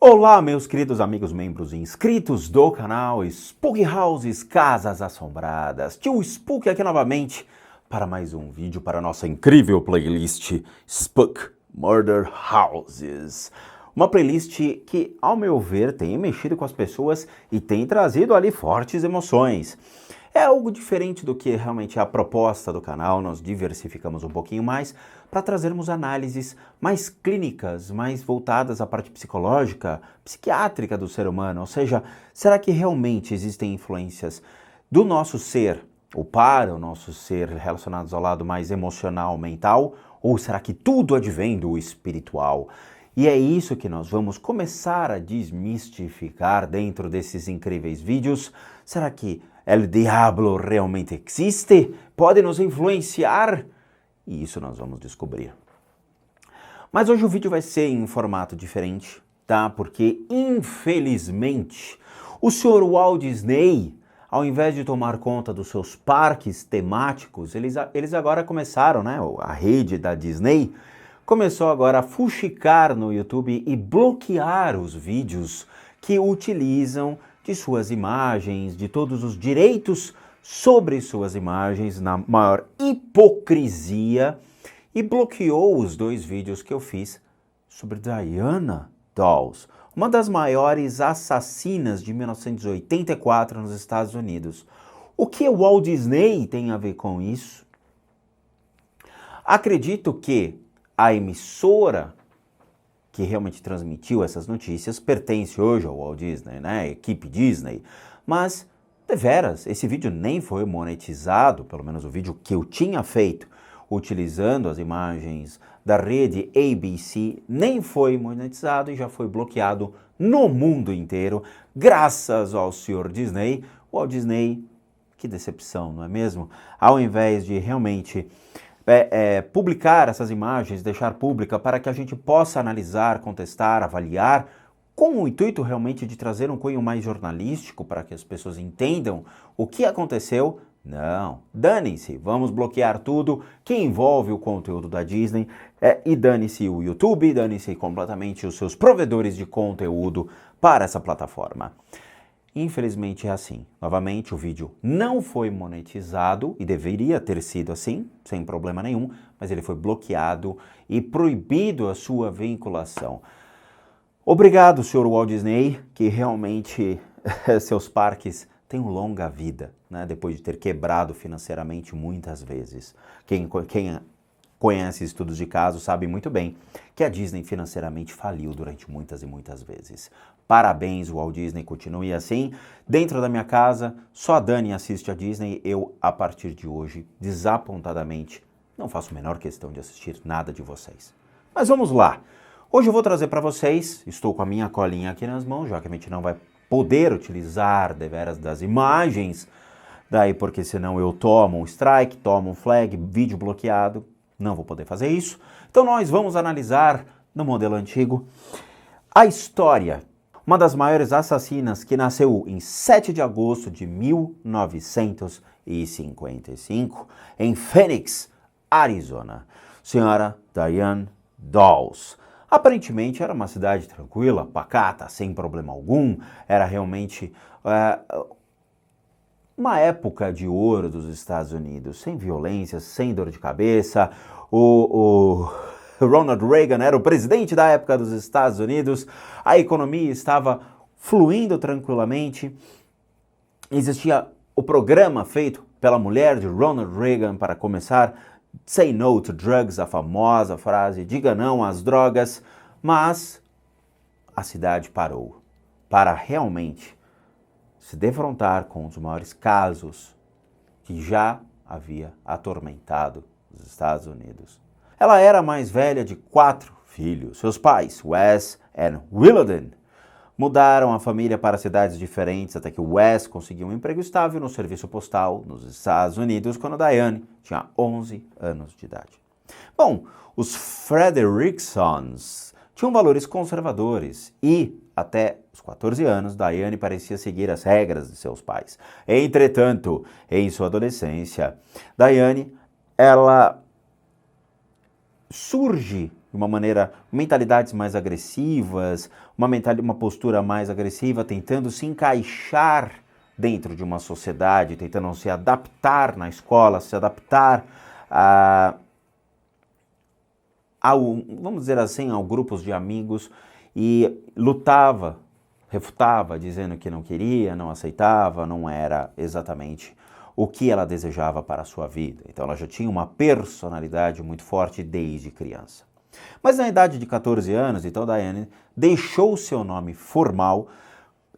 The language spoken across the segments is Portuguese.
Olá, meus queridos amigos, membros e inscritos do canal Spook Houses Casas Assombradas. Tio Spook aqui novamente para mais um vídeo para a nossa incrível playlist Spook Murder Houses. Uma playlist que, ao meu ver, tem mexido com as pessoas e tem trazido ali fortes emoções. É algo diferente do que realmente é a proposta do canal, nós diversificamos um pouquinho mais para trazermos análises mais clínicas, mais voltadas à parte psicológica, psiquiátrica do ser humano. Ou seja, será que realmente existem influências do nosso ser, ou para o nosso ser, relacionados ao lado mais emocional, mental, ou será que tudo advém do espiritual? E é isso que nós vamos começar a desmistificar dentro desses incríveis vídeos. Será que El Diablo realmente existe? Pode nos influenciar? E isso nós vamos descobrir. Mas hoje o vídeo vai ser em um formato diferente, tá? Porque, infelizmente, o Sr. Walt Disney, ao invés de tomar conta dos seus parques temáticos, eles agora começaram, né? A rede da Disney começou agora a fuxicar no YouTube e bloquear os vídeos que utilizam de suas imagens, de todos os direitos sobre suas imagens, na maior hipocrisia, e bloqueou os 2 vídeos que eu fiz sobre Diana Dawes, uma das maiores assassinas de 1984 nos Estados Unidos. O que o Walt Disney tem a ver com isso? Acredito que a emissora que realmente transmitiu essas notícias pertence hoje ao Walt Disney, né? A equipe Disney. Mas, deveras, esse vídeo nem foi monetizado, pelo menos o vídeo que eu tinha feito, utilizando as imagens da rede ABC, nem foi monetizado e já foi bloqueado no mundo inteiro, graças ao Sr. Disney. O Walt Disney, que decepção, não é mesmo? Ao invés de realmente publicar essas imagens, deixar pública para que a gente possa analisar, contestar, avaliar, com o intuito realmente de trazer um cunho mais jornalístico para que as pessoas entendam o que aconteceu. Não, dane-se, vamos bloquear tudo que envolve o conteúdo da Disney e dane-se o YouTube, dane-se completamente os seus provedores de conteúdo para essa plataforma. Infelizmente é assim. Novamente, o vídeo não foi monetizado e deveria ter sido assim, sem problema nenhum, mas ele foi bloqueado e proibido a sua vinculação. Obrigado, Sr. Walt Disney, que realmente seus parques têm uma longa vida, né? Depois de ter quebrado financeiramente muitas vezes. Quem conhece estudos de caso sabe muito bem que a Disney financeiramente faliu durante muitas e muitas vezes. Parabéns, Walt Disney, continue assim. Dentro da minha casa, só a Dani assiste a Disney. Eu, a partir de hoje, desapontadamente, não faço a menor questão de assistir nada de vocês. Mas vamos lá. Hoje eu vou trazer para vocês, estou com a minha colinha aqui nas mãos, já que a gente não vai poder utilizar deveras das imagens, daí porque senão eu tomo um strike, tomo um flag, vídeo bloqueado, não vou poder fazer isso. Então nós vamos analisar, no modelo antigo, a história. Uma das maiores assassinas que nasceu em 7 de agosto de 1955, em Phoenix, Arizona. Senhora Diana Dawes. Aparentemente era uma cidade tranquila, pacata, sem problema algum. Era realmente uma época de ouro dos Estados Unidos, sem violência, sem dor de cabeça. O Ronald Reagan era o presidente da época dos Estados Unidos, a economia estava fluindo tranquilamente, existia o programa feito pela mulher de Ronald Reagan para começar, Say No to Drugs, a famosa frase, diga não às drogas, mas a cidade parou para realmente se defrontar com os maiores casos que já havia atormentado os Estados Unidos. Ela era a mais velha de 4 filhos. Seus pais, Wes e Willard, mudaram a família para cidades diferentes até que Wes conseguiu um emprego estável no serviço postal nos Estados Unidos quando Diane tinha 11 anos de idade. Bom, os Fredericksons tinham valores conservadores e, até os 14 anos, Diane parecia seguir as regras de seus pais. Entretanto, em sua adolescência, Diane, ela surge de uma maneira, mentalidades mais agressivas, uma postura mais agressiva, tentando se encaixar dentro de uma sociedade, tentando se adaptar na escola, se adaptar vamos dizer assim, a grupos de amigos, e lutava, refutava, dizendo que não queria, não aceitava, não era exatamente o que ela desejava para a sua vida. Então ela já tinha uma personalidade muito forte desde criança. Mas na idade de 14 anos, então Diane deixou seu nome formal,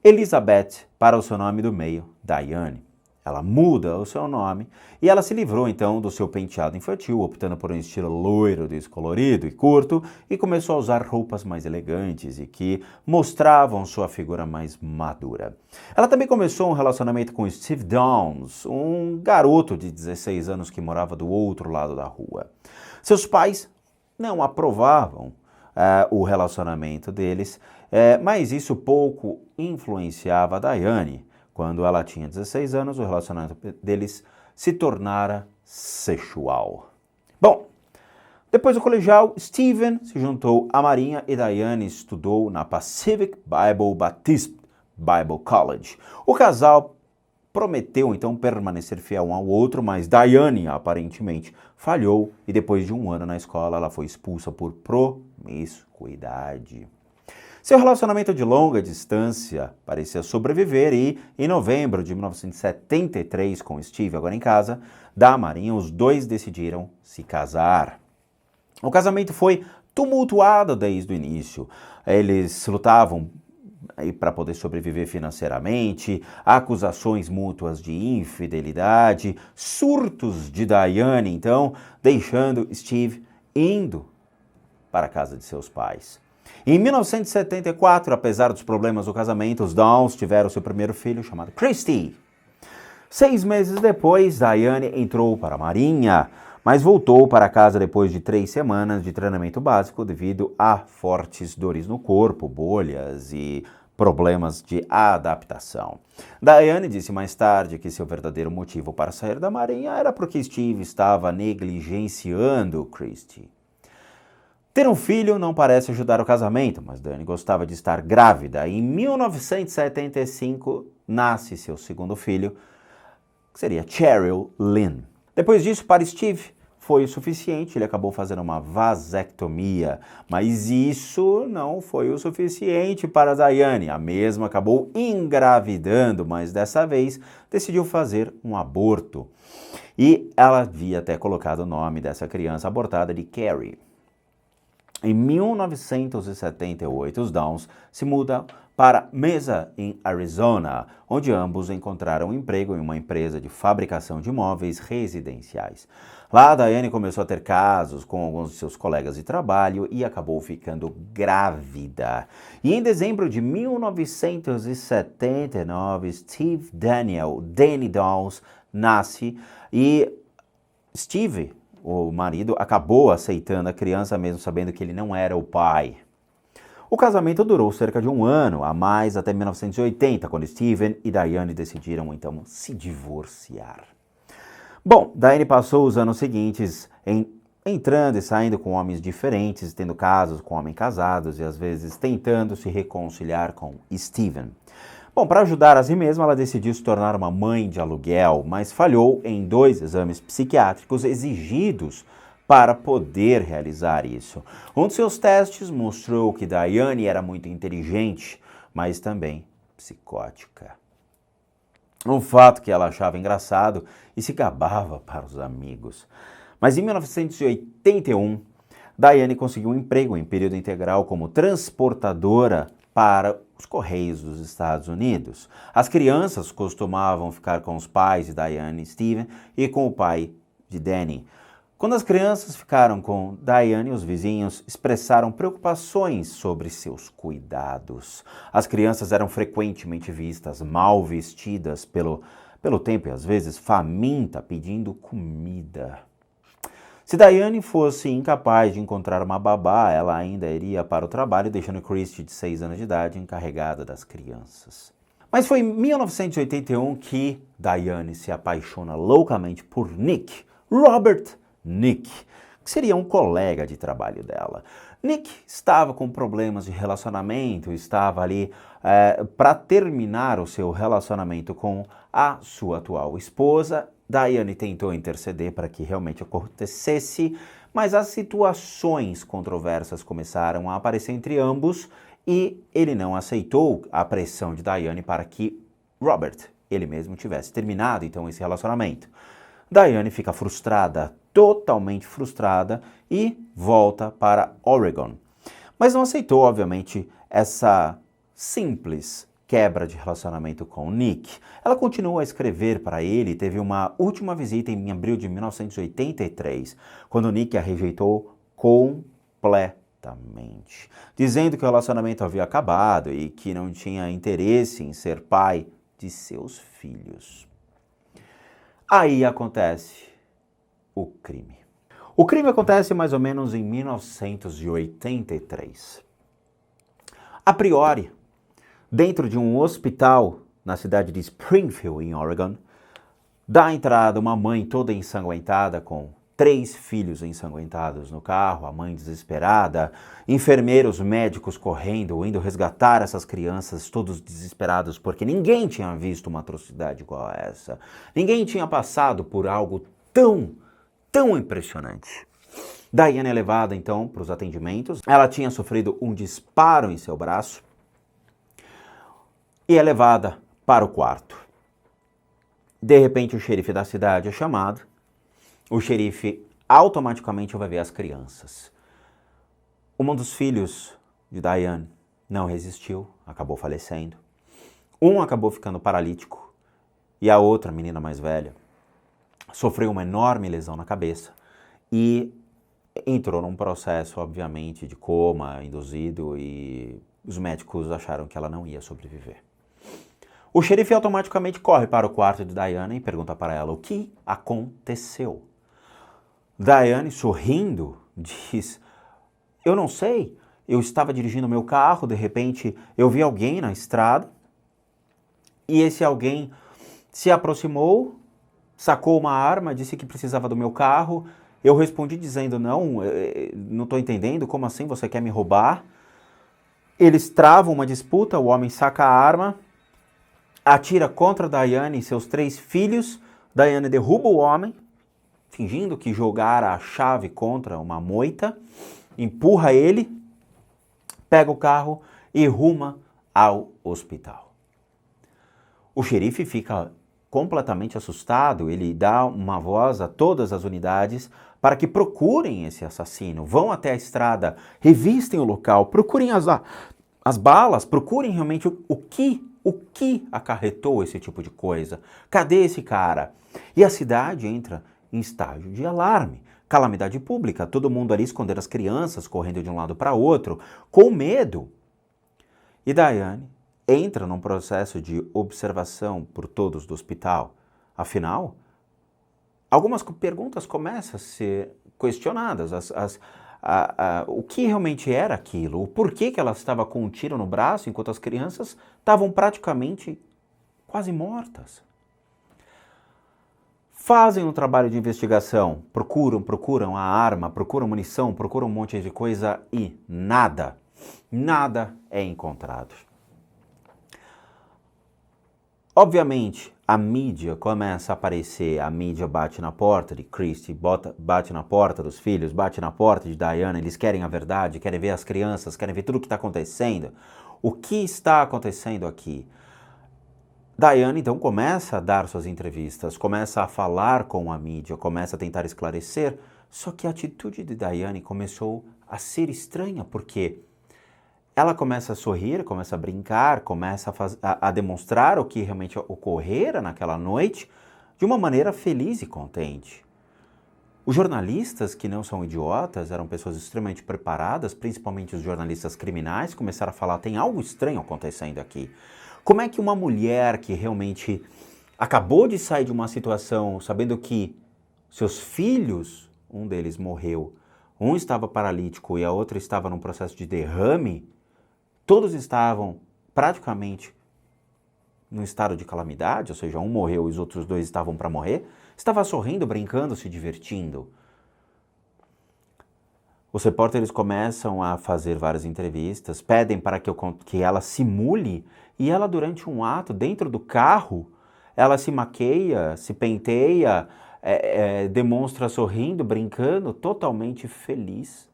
Elizabeth, para o seu nome do meio, Diane. Ela muda o seu nome e ela se livrou então do seu penteado infantil, optando por um estilo loiro, descolorido e curto, e começou a usar roupas mais elegantes e que mostravam sua figura mais madura. Ela também começou um relacionamento com Steve Downs, um garoto de 16 anos que morava do outro lado da rua. Seus pais não aprovavam o relacionamento deles, mas isso pouco influenciava a Diane. Quando ela tinha 16 anos, o relacionamento deles se tornara sexual. Bom, depois do colegial, Stephen se juntou à Marinha e Diane estudou na Pacific Bible Baptist Bible College. O casal prometeu então permanecer fiel um ao outro, mas Diane aparentemente falhou e depois de um ano na escola ela foi expulsa por promiscuidade. Seu relacionamento de longa distância parecia sobreviver e, em novembro de 1973, com Steve agora em casa, da Marinha, os dois decidiram se casar. O casamento foi tumultuado desde o início. Eles lutavam para poder sobreviver financeiramente, acusações mútuas de infidelidade, surtos de Diane, então, deixando Steve indo para a casa de seus pais. Em 1974, apesar dos problemas do casamento, os Downs tiveram seu primeiro filho, chamado Christy. 6 meses depois, Diane entrou para a Marinha, mas voltou para casa depois de 3 semanas de treinamento básico devido a fortes dores no corpo, bolhas e problemas de adaptação. Diane disse mais tarde que seu verdadeiro motivo para sair da Marinha era porque Steve estava negligenciando Christy. Ter um filho não parece ajudar o casamento, mas Diane gostava de estar grávida. Em 1975, nasce seu segundo filho, que seria Cheryl Lynn. Depois disso, para Steve, foi o suficiente, ele acabou fazendo uma vasectomia, mas isso não foi o suficiente para Diane. A mesma acabou engravidando, mas dessa vez decidiu fazer um aborto. E ela havia até colocado o nome dessa criança abortada de Carrie. Em 1978, os Downs se mudam para Mesa, em Arizona, onde ambos encontraram emprego em uma empresa de fabricação de móveis residenciais. Lá, Diane começou a ter casos com alguns de seus colegas de trabalho e acabou ficando grávida. E em dezembro de 1979, Steve Danny Downs, nasce e Steve, o marido, acabou aceitando a criança mesmo sabendo que ele não era o pai. O casamento durou cerca de 1 ano, a mais até 1980, quando Stephen e Diane decidiram então se divorciar. Bom, Diane passou os anos seguintes entrando e saindo com homens diferentes, tendo casos com homens casados e às vezes tentando se reconciliar com Stephen. Bom, para ajudar a si mesma, ela decidiu se tornar uma mãe de aluguel, mas falhou em 2 exames psiquiátricos exigidos para poder realizar isso. Um dos seus testes mostrou que Diane era muito inteligente, mas também psicótica. Um fato que ela achava engraçado e se gabava para os amigos. Mas em 1981, Diane conseguiu um emprego em período integral como transportadora para os Correios dos Estados Unidos. As crianças costumavam ficar com os pais de Diane e Stephen e com o pai de Danny. Quando as crianças ficaram com Diane, os vizinhos expressaram preocupações sobre seus cuidados. As crianças eram frequentemente vistas mal vestidas pelo tempo e às vezes faminta, pedindo comida. Se Diane fosse incapaz de encontrar uma babá, ela ainda iria para o trabalho, deixando Christy, de 6 anos de idade, encarregada das crianças. Mas foi em 1981 que Diane se apaixona loucamente por Robert Nick, que seria um colega de trabalho dela. Nick estava com problemas de relacionamento, estava ali para terminar o seu relacionamento com a sua atual esposa. Diane tentou interceder para que realmente acontecesse, mas as situações controversas começaram a aparecer entre ambos e ele não aceitou a pressão de Diane para que Robert, ele mesmo, tivesse terminado então esse relacionamento. Diane fica frustrada, totalmente frustrada, e volta para Oregon. Mas não aceitou, obviamente, essa simples quebra de relacionamento com Nick. Ela continua a escrever para ele e teve uma última visita em abril de 1983, quando Nick a rejeitou completamente, dizendo que o relacionamento havia acabado e que não tinha interesse em ser pai de seus filhos. Aí acontece o crime. O crime acontece mais ou menos em 1983. A priori, dentro de um hospital na cidade de Springfield, em Oregon, dá entrada uma mãe toda ensanguentada com 3 filhos ensanguentados no carro, a mãe desesperada, enfermeiros, médicos correndo, indo resgatar essas crianças, todos desesperados, porque ninguém tinha visto uma atrocidade igual a essa. Ninguém tinha passado por algo tão impressionante. Diane é levada então para os atendimentos. Ela tinha sofrido um disparo em seu braço e é levada para o quarto. De repente o xerife da cidade é chamado. O xerife automaticamente vai ver as crianças. Um dos filhos de Diane não resistiu, acabou falecendo. Um acabou ficando paralítico e a outra, menina mais velha, sofreu uma enorme lesão na cabeça e entrou num processo, obviamente, de coma induzido, e os médicos acharam que ela não ia sobreviver. O xerife automaticamente corre para o quarto de Diane e pergunta para ela o que aconteceu. Diane, sorrindo, diz: "Eu não sei, eu estava dirigindo meu carro, de repente eu vi alguém na estrada e esse alguém se aproximou, sacou uma arma, disse que precisava do meu carro. Eu respondi dizendo, não estou entendendo, como assim você quer me roubar?" Eles travam uma disputa, o homem saca a arma, atira contra Diane e seus 3 filhos. Diane derruba o homem, fingindo que jogara a chave contra uma moita, empurra ele, pega o carro e ruma ao hospital. O xerife fica completamente assustado, ele dá uma voz a todas as unidades para que procurem esse assassino, vão até a estrada, revistem o local, procurem as balas, procurem realmente o que acarretou esse tipo de coisa. Cadê esse cara? E a cidade entra em estágio de alarme, calamidade pública, todo mundo ali escondendo as crianças, correndo de um lado para outro, com medo. E Diane entra num processo de observação por todos do hospital. Afinal, algumas perguntas começam a ser questionadas. O que realmente era aquilo? O porquê que ela estava com um tiro no braço enquanto as crianças estavam praticamente quase mortas? Fazem um trabalho de investigação, procuram a arma, procuram munição, procuram um monte de coisa e nada é encontrado. Obviamente, a mídia começa a aparecer, a mídia bate na porta de Christy, bate na porta dos filhos, bate na porta de Diane, eles querem a verdade, querem ver as crianças, querem ver tudo o que está acontecendo. O que está acontecendo aqui? Diane, então, começa a dar suas entrevistas, começa a falar com a mídia, começa a tentar esclarecer, só que a atitude de Diane começou a ser estranha, porque ela começa a sorrir, começa a brincar, começa a demonstrar o que realmente ocorrera naquela noite de uma maneira feliz e contente. Os jornalistas, que não são idiotas, eram pessoas extremamente preparadas, principalmente os jornalistas criminais, começaram a falar, tem algo estranho acontecendo aqui. Como é que uma mulher que realmente acabou de sair de uma situação sabendo que seus filhos, um deles morreu, um estava paralítico e a outra estava num processo de derrame, todos estavam praticamente num estado de calamidade, ou seja, um morreu e os outros 2 estavam para morrer, estava sorrindo, brincando, se divertindo. Os repórteres começam a fazer várias entrevistas, pedem para que ela simule, e ela, durante um ato, dentro do carro, ela se maqueia, se penteia, demonstra sorrindo, brincando, totalmente feliz.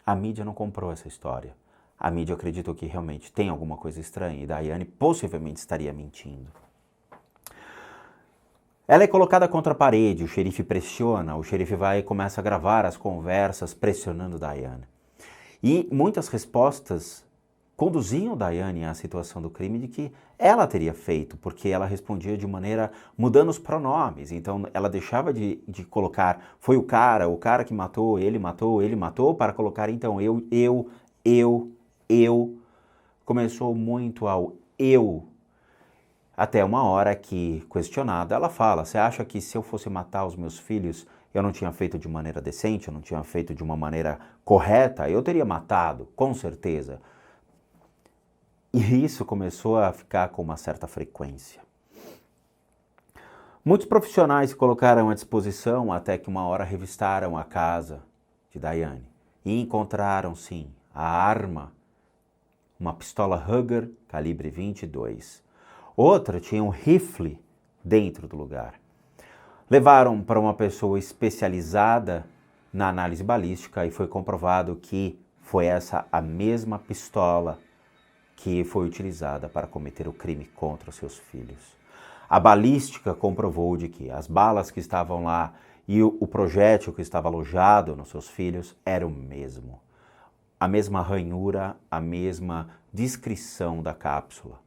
A mídia não comprou essa história. A mídia acreditou que realmente tem alguma coisa estranha e Daiane possivelmente estaria mentindo. Ela é colocada contra a parede, o xerife pressiona, o xerife vai e começa a gravar as conversas pressionando Daiane. E muitas respostas conduziam Daiane à situação do crime de que ela teria feito, porque ela respondia de maneira mudando os pronomes. Então ela deixava de colocar foi o cara que matou, ele matou, para colocar então eu. Começou muito ao eu. Até uma hora que, questionada, ela fala, você acha que se eu fosse matar os meus filhos, eu não tinha feito de maneira decente, eu não tinha feito de uma maneira correta? Eu teria matado, com certeza. E isso começou a ficar com uma certa frequência. Muitos profissionais se colocaram à disposição até que uma hora revistaram a casa de Daiane e encontraram, sim, a arma, uma pistola Ruger calibre 22. Outra tinha um rifle dentro do lugar. Levaram para uma pessoa especializada na análise balística e foi comprovado que foi essa a mesma pistola que foi utilizada para cometer o crime contra os seus filhos. A balística comprovou de que as balas que estavam lá e o projétil que estava alojado nos seus filhos era o mesmo. A mesma ranhura, a mesma descrição da cápsula.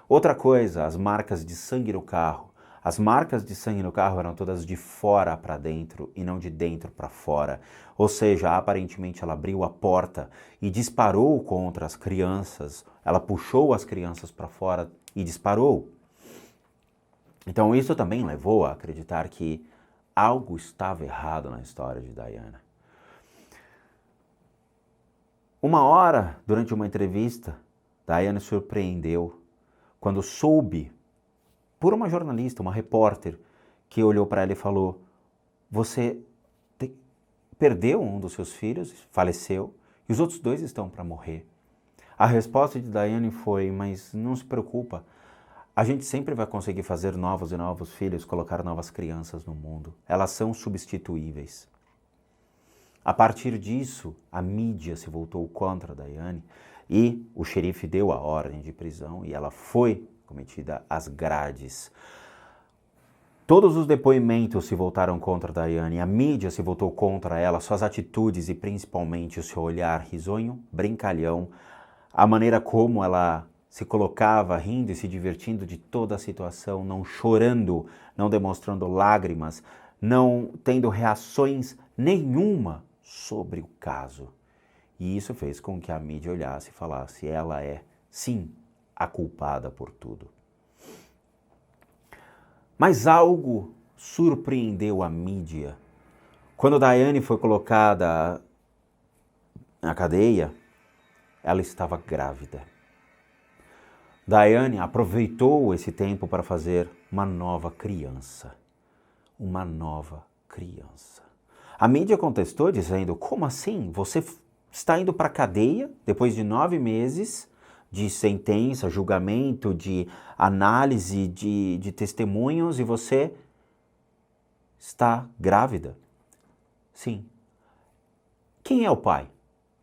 Outra coisa, as marcas de sangue no carro. As marcas de sangue no carro eram todas de fora para dentro e não de dentro para fora. Ou seja, aparentemente ela abriu a porta e disparou contra as crianças. Ela puxou as crianças para fora e disparou. Então isso também levou a acreditar que algo estava errado na história de Daiane. Uma hora, durante uma entrevista, Daiane surpreendeu quando soube, por uma jornalista, uma repórter, que olhou para ela e falou, você perdeu um dos seus filhos, faleceu, e os outros 2 estão para morrer. A resposta de Daiane foi, mas não se preocupa, a gente sempre vai conseguir fazer novos e novos filhos, colocar novas crianças no mundo. Elas são substituíveis. A partir disso, a mídia se voltou contra Daiane e o xerife deu a ordem de prisão e ela foi cometida às grades. Todos os depoimentos se voltaram contra Daiane, a mídia se voltou contra ela, suas atitudes e principalmente o seu olhar risonho, brincalhão, a maneira como ela se colocava rindo e se divertindo de toda a situação, não chorando, não demonstrando lágrimas, não tendo reações nenhuma sobre o caso. E isso fez com que a mídia olhasse e falasse, ela é, sim, a culpada por tudo. Mas algo surpreendeu a mídia. Quando Daiane foi colocada na cadeia, ela estava grávida. Daiane aproveitou esse tempo para fazer uma nova criança. Uma nova criança. A mídia contestou dizendo, como assim? Você está indo para a cadeia depois de 9 meses de sentença, julgamento, de análise, de testemunhos e você está grávida? Sim. Quem é o pai?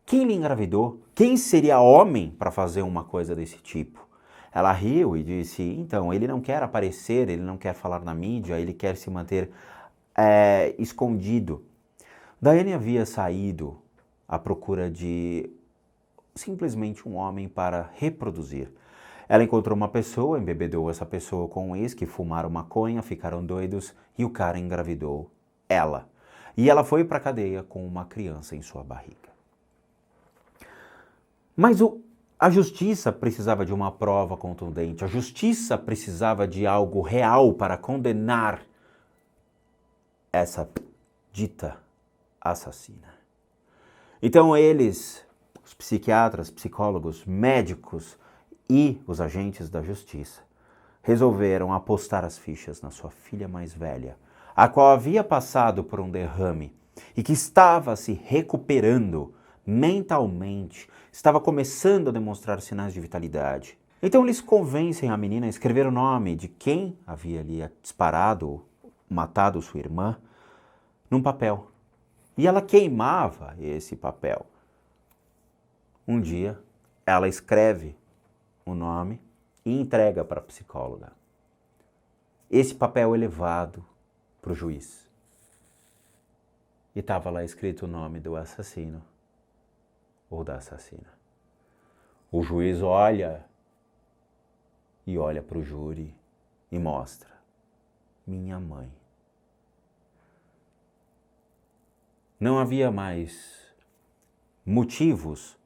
Quem lhe engravidou? Quem seria homem para fazer uma coisa desse tipo? Ela riu e disse, então, ele não quer aparecer, ele não quer falar na mídia, ele quer se manter escondido. Daiane havia saído à procura de simplesmente um homem para reproduzir. Ela encontrou uma pessoa, embebedou essa pessoa com uísque, fumaram maconha, ficaram doidos e o cara engravidou ela. E ela foi para a cadeia com uma criança em sua barriga. Mas a justiça precisava de uma prova contundente, a justiça precisava de algo real para condenar essa dita assassina. Então eles, os psiquiatras, psicólogos, médicos e os agentes da justiça, resolveram apostar as fichas na sua filha mais velha, a qual havia passado por um derrame e que estava se recuperando mentalmente, estava começando a demonstrar sinais de vitalidade. Então eles convencem a menina a escrever o nome de quem havia ali disparado, matado sua irmã, num papel. E ela queimava esse papel. Um dia, ela escreve o nome e entrega para a psicóloga. Esse papel é levado para o juiz. E estava lá escrito o nome do assassino ou da assassina. O juiz olha para o júri e mostra: minha mãe. Não havia mais motivos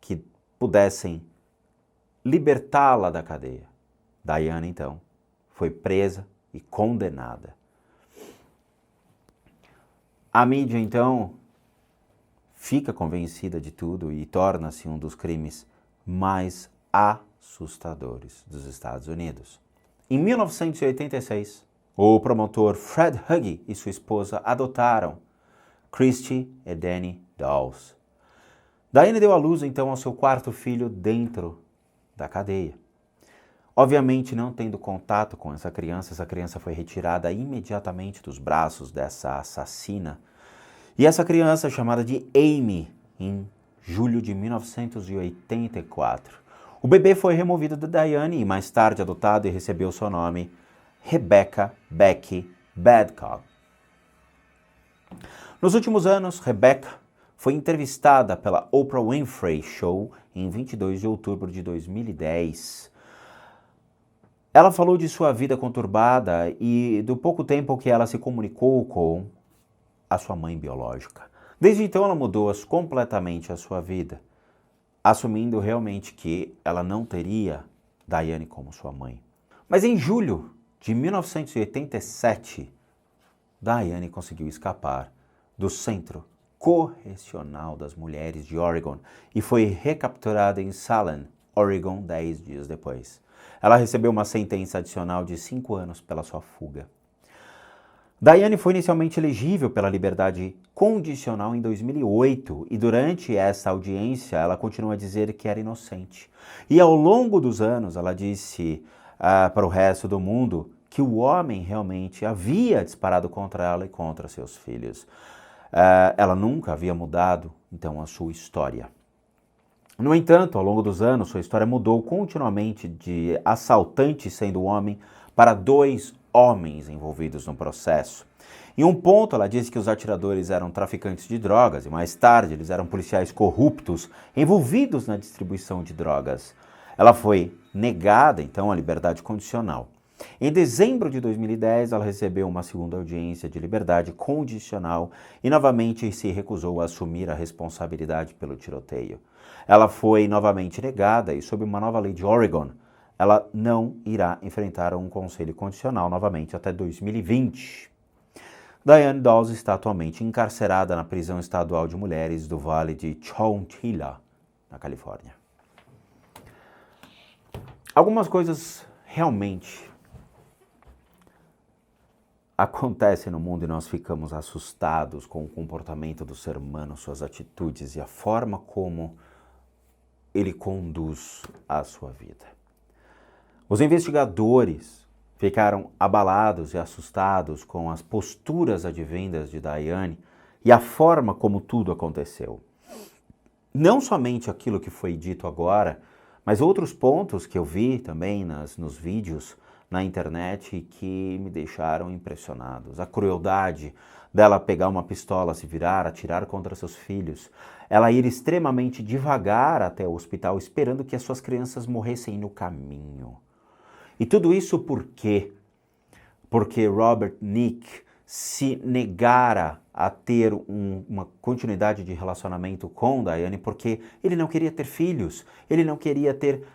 que pudessem libertá-la da cadeia. Diane, então, foi presa e condenada. A mídia, então, fica convencida de tudo e torna-se um dos crimes mais assustadores dos Estados Unidos. Em 1986, o promotor Fred Huggy e sua esposa adotaram Christy e Danny Dawes. Diane deu à luz, então, ao seu quarto filho dentro da cadeia. Obviamente, não tendo contato com essa criança foi retirada imediatamente dos braços dessa assassina. E essa criança, chamada de Amy, em julho de 1984. O bebê foi removido da Diane e mais tarde adotado e recebeu seu nome Rebecca Becky Badcock. Nos últimos anos, Rebecca foi entrevistada pela Oprah Winfrey Show em 22 de outubro de 2010. Ela falou de sua vida conturbada e do pouco tempo que ela se comunicou com a sua mãe biológica. Desde então, ela mudou completamente a sua vida, assumindo realmente que ela não teria Diane como sua mãe. Mas em julho de 1987, Diane conseguiu escapar do Centro Correcional das Mulheres de Oregon e foi recapturada em Salem, Oregon, 10 dias depois. Ela recebeu uma sentença adicional de 5 anos pela sua fuga. Diane foi inicialmente elegível pela liberdade condicional em 2008 e durante essa audiência ela continua a dizer que era inocente. E ao longo dos anos ela disse para o resto do mundo que o homem realmente havia disparado contra ela e contra seus filhos. Ela nunca havia mudado, então, a sua história. No entanto, ao longo dos anos, sua história mudou continuamente de assaltante sendo homem para 2 homens envolvidos no processo. Em um ponto, ela disse que os atiradores eram traficantes de drogas e mais tarde eles eram policiais corruptos envolvidos na distribuição de drogas. Ela foi negada, então, a liberdade condicional. Em dezembro de 2010, ela recebeu uma segunda audiência de liberdade condicional e novamente se recusou a assumir a responsabilidade pelo tiroteio. Ela foi novamente negada e, sob uma nova lei de Oregon, ela não irá enfrentar um conselho condicional novamente até 2020. Diane Dawes está atualmente encarcerada na prisão estadual de mulheres do Vale de Chowchilla, na Califórnia. Algumas coisas realmente acontecem no mundo e nós ficamos assustados com o comportamento do ser humano, suas atitudes e a forma como ele conduz a sua vida. Os investigadores ficaram abalados e assustados com as posturas advindas de Diane e a forma como tudo aconteceu. Não somente aquilo que foi dito agora, mas outros pontos que eu vi também nos vídeos na internet que me deixaram impressionados. A crueldade dela pegar uma pistola, se virar, atirar contra seus filhos. Ela ir extremamente devagar até o hospital, esperando que as suas crianças morressem no caminho. E tudo isso por quê? Porque Robert Nick se negara a ter uma continuidade de relacionamento com Diane porque ele não queria ter filhos, ele não queria ter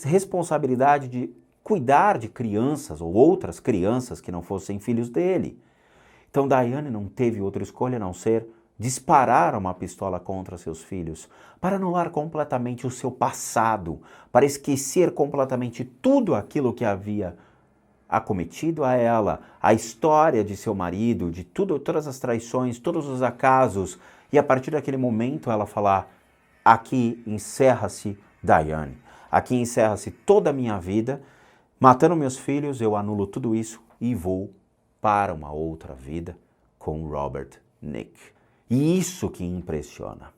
responsabilidade de cuidar de crianças ou outras crianças que não fossem filhos dele. Então Diane não teve outra escolha a não ser disparar uma pistola contra seus filhos para anular completamente o seu passado, para esquecer completamente tudo aquilo que havia acometido a ela a história de seu marido, de todas as traições, todos os acasos, e a partir daquele momento ela falar: aqui encerra-se Diane, aqui encerra-se toda a minha vida, matando meus filhos, eu anulo tudo isso e vou para uma outra vida com Robert Nick. E isso que impressiona.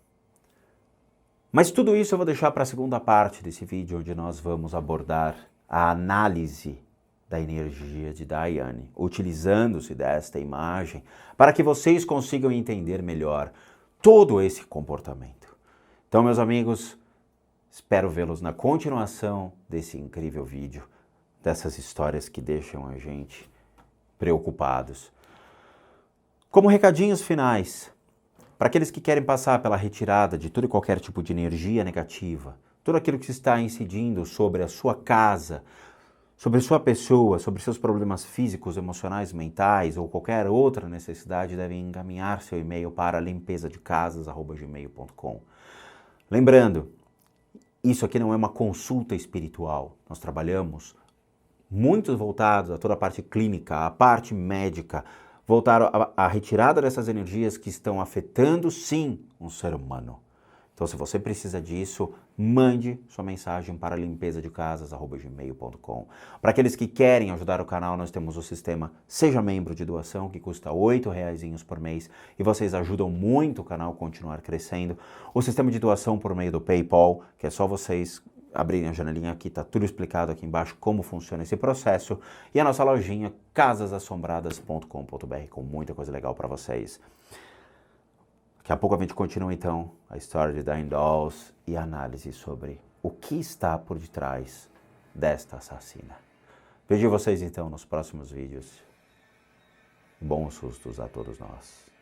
Mas tudo isso eu vou deixar para a segunda parte desse vídeo, onde nós vamos abordar a análise da energia de Diane, utilizando-se desta imagem, para que vocês consigam entender melhor todo esse comportamento. Então, meus amigos, espero vê-los na continuação desse incrível vídeo, dessas histórias que deixam a gente preocupados. Como recadinhos finais, para aqueles que querem passar pela retirada de todo e qualquer tipo de energia negativa, tudo aquilo que está incidindo sobre a sua casa, sobre sua pessoa, sobre seus problemas físicos, emocionais, mentais ou qualquer outra necessidade, devem encaminhar seu e-mail para limpezadecasas@gmail.com. Lembrando, isso aqui não é uma consulta espiritual. Nós trabalhamos muito voltados a toda a parte clínica, a parte médica, voltaram à retirada dessas energias que estão afetando, sim, um ser humano. Então, se você precisa disso, mande sua mensagem para limpezadecasas@gmail.com. Para aqueles que querem ajudar o canal, nós temos o sistema Seja Membro de Doação, que custa R$8 por mês, e vocês ajudam muito o canal a continuar crescendo. O sistema de doação por meio do PayPal, que é só vocês abrirem a janelinha aqui, tá tudo explicado aqui embaixo como funciona esse processo. E a nossa lojinha casasassombradas.com.br com muita coisa legal para vocês. Daqui a pouco a gente continua então a história de Diane Dawes e a análise sobre o que está por detrás desta assassina. Vejo vocês então nos próximos vídeos. Bons sustos a todos nós.